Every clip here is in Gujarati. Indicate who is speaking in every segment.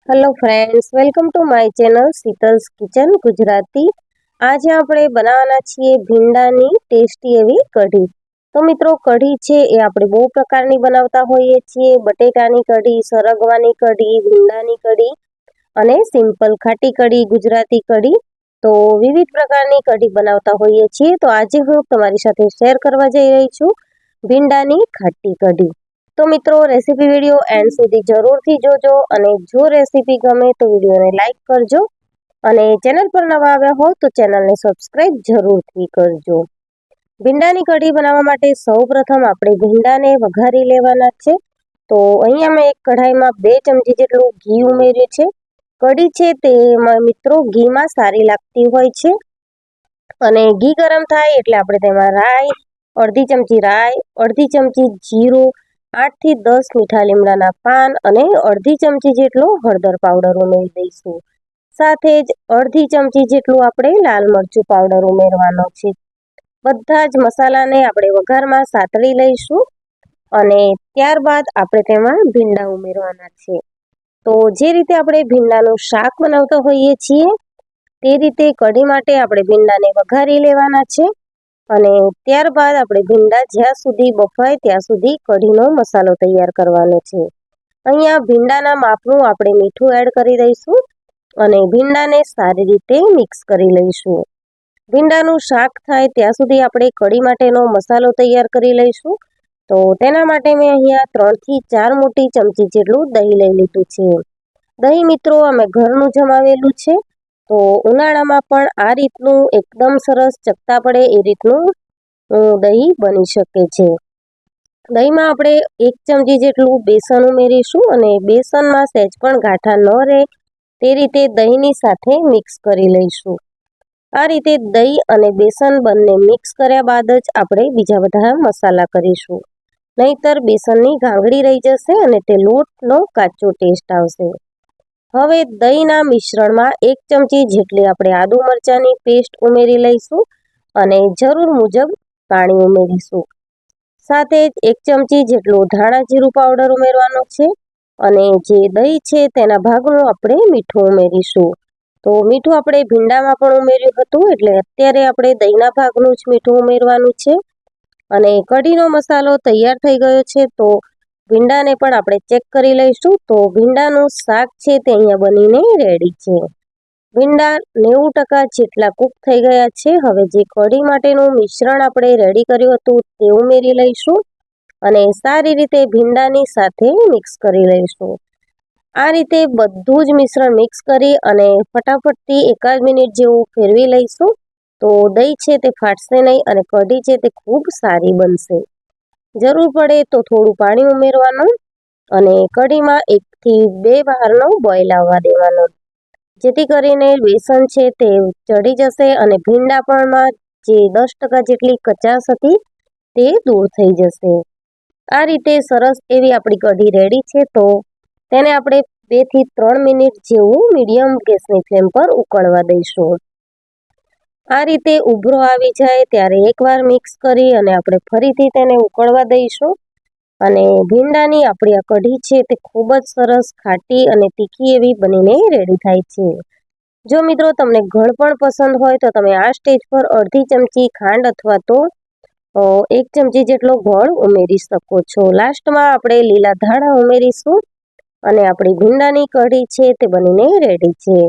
Speaker 1: Hello friends, welcome to my channel Sheetal's kitchen Gujarati. आज આપણે બનાવવાના છીએ ભીંડાની ટેસ્ટી એવી કઢી। તો મિત્રો, કઢી છે એ આપણે બહુ પ્રકારની બનાવતા હોઈએ છીએ। બટેટાની કઢી, સરગવાની કઢી, ભીંડાની કઢી અને સિમ્પલ ખાટી કઢી, ગુજરાતી કઢી। તો વિવિધ પ્રકારની કઢી બનાવતા હોઈએ છીએ। તો આજે હું તમારી સાથે શેર કરવા જઈ રહી છું ભીંડાની ખાટી કઢી। તો મિત્રો, રેસીપી વિડીયો એન્ડ સુધી જરૂરથી જોજો અને જો રેસીપી ગમે તો વિડીયોને લાઈક કરજો અને ચેનલ પર નવા આવ્યા હો તો ચેનલને સબસ્ક્રાઇબ જરૂરથી કરજો। ભીંડાની કઢી બનાવવા માટે સૌપ્રથમ આપણે ભીંડાને વઘારી લેવાના છે। તો અહીંયા મેં એક કઢાઈમાં 2 ચમચી જેટલું ઘી ઉમેર્યું છે। કઢી છે તે મિત્રો ઘીમાં સારી લાગતી હોય છે અને ઘી ગરમ થાય એટલે આપણે તેમાં રાઈ, અડધી ચમચી રાઈ, અડધી ચમચી જીરું, 8 થી 10 મીઠા લીમડાના પાન અને અડધી ચમચી જેટલો હળદર પાવડર ઉમેરી દઈશું। સાથે જ અડધી ચમચી જેટલું આપણે લાલ મરચું પાવડર ઉમેરવાનો છે। બધા જ મસાલાને આપણે વઘારમાં સાતળી લઈશું અને ત્યારબાદ આપણે તેમાં ભીંડા ઉમેરવાના છે। તો જે રીતે આપણે ભીંડાનું શાક બનાવતા હોઈએ છીએ તે રીતે કઢી માટે આપણે ભીંડાને વઘારી લેવાના છે અને ત્યારબાદ આપણે ભીંડા જ્યાં સુધી બફાય ત્યાં સુધી કઢીનો મસાલો તૈયાર કરવાનો છે। અહીંયા ભીંડાના માપનું આપણે મીઠું એડ કરી દઈશું અને ભીંડાને સારી રીતે મિક્સ કરી લઈશું। ભીંડાનું શાક થાય ત્યાં સુધી આપણે કઢી માટેનો મસાલો તૈયાર કરી લઈશું। તો તેના માટે મેં અહીંયા 3 થી 4 મોટી ચમચી જેટલું દહીં લઈ લીધું છે। દહીં મિત્રો અમે ઘરનું જમાવેલું છે। તો ઉનાળામાં પણ આ રીતનું એકદમ સરસ ચપટા પડે એ રીતનું દહીં બની શકે છે। દહીંમાં આપણે 1 ચમચી જેટલું બેસન ઉમેરીશું અને બેસનમાં સહેજ પણ ગાંઠા ન રહે તે રીતે દહીંની સાથે મિક્સ કરી લઈશું। આ રીતે દહીં અને બેસન બંને મિક્સ કર્યા બાદ જ આપણે બીજા બધા મસાલા કરીશું, નહીતર બેસનની ગાંગડી રહી જશે અને તે લોટનો કાચો ટેસ્ટ આવશે। હવે દહીંના મિશ્રણમાં 1 ચમચી જેટલી આપણે આદુ મરચાંની પેસ્ટ ઉમેરી લઈશું અને જરૂર મુજબ પાણી ઉમેરીશું। સાથે જ 1 ચમચી જેટલું ધાણા જીરું પાવડર ઉમેરવાનો છે અને જે દહીં છે તેના ભાગનું આપણે મીઠું ઉમેરીશું। તો મીઠું આપણે ભીંડામાં પણ ઉમેર્યું હતું એટલે અત્યારે આપણે દહીંના ભાગનું જ મીઠું ઉમેરવાનું છે અને કઢીનો મસાલો તૈયાર થઈ ગયો છે। તો ભીંડાને પણ આપણે ચેક કરી લઈશું। તો ભીંડાનું શાક છે તે અહીંયા બનીને રેડી છે। ભીંડા 90% જેટલા કૂક થઈ ગયા છે। હવે જે કઢી માટેનું મિશ્રણ આપણે રેડી કર્યું હતું તે ઉમેરી લઈશું અને સારી રીતે ભીંડાની સાથે મિક્સ કરી લઈશું। આ રીતે બધું જ મિશ્રણ મિક્સ કરી અને ફટાફટથી 1 મિનિટ જેવું ફેરવી લઈશું। તો દહીં છે તે ફાટશે નહીં અને કઢી છે તે ખૂબ સારી બનશે। જરૂર પડે તો થોડું પાણી ઉમેરવાનું અને કઢીમાં 1 થી 2 વારનો બોઇલ આવવા દેવાનો, જેથી કરીને બેસન છે તે ચડી જશે અને ભીંડા પણમાં જે 10% જેટલી કચાશ હતી તે દૂર થઈ જશે। આ રીતે સરસ એવી આપણી કઢી રેડી છે। તો તેને આપણે 2 થી 3 મિનિટ જેવું મીડિયમ ગેસની ફ્લેમ પર ઉકળવા દઈશું। આ રીતે ઉભરો આવી જાય ત્યારે એકવાર મિક્સ કરી અને આપણે ફરીથી તેને ઉકળવા દઈશું અને ભીંડાની આપણી આ કઢી છે તે ખૂબ જ સરસ ખાટી અને તીખી એવી બનીને રેડી થાય છે। જો મિત્રો તમને ગળ પણ પસંદ હોય તો તમે આ સ્ટેજ પર અડધી ચમચી ખાંડ અથવા તો 1 ચમચી જેટલો ગોળ ઉમેરી શકો છો। લાસ્ટમાં આપણે લીલા ધાણા ઉમેરીશું અને આપણી ભીંડાની કઢી છે તે બનીને રેડી છે।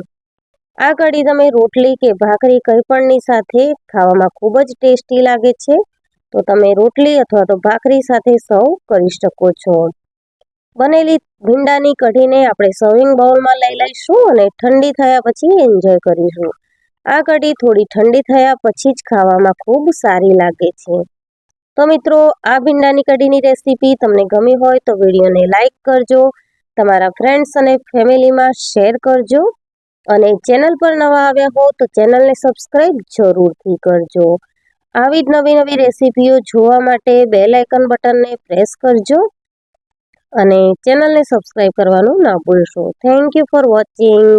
Speaker 1: આ કઢી તમે રોટલી કે ભાખરી કંઈ પણની સાથે ખાવામાં ખૂબ જ ટેસ્ટી લાગે છે। તો તમે રોટલી અથવા તો ભાખરી સાથે સર્વ કરી શકો છો। બનેલી ભીંડાની કઢીને આપણે સર્વિંગ બાઉલમાં લઈ લઈશું અને ઠંડી થયા પછી એન્જોય કરીશું। આ કઢી થોડી ઠંડી થયા પછી જ ખાવામાં ખૂબ સારી લાગે છે। તો મિત્રો, આ ભીંડાની કઢીની રેસીપી તમને ગમી હોય તો વિડીયોને લાઈક કરજો, તમારા ફ્રેન્ડ્સ અને ફેમિલીમાં શેર કરજો અને ચેનલ પર નવા આવ્યા હો તો ચેનલને સબસ્ક્રાઇબ જરૂરથી કરજો। આવી જ નવી રેસીપીઓ જોવા માટે બેલ આઇકન બટનને પ્રેસ કરજો અને ચેનલને સબસ્ક્રાઇબ કરવાનું ના ભૂલશો। Thank you for watching.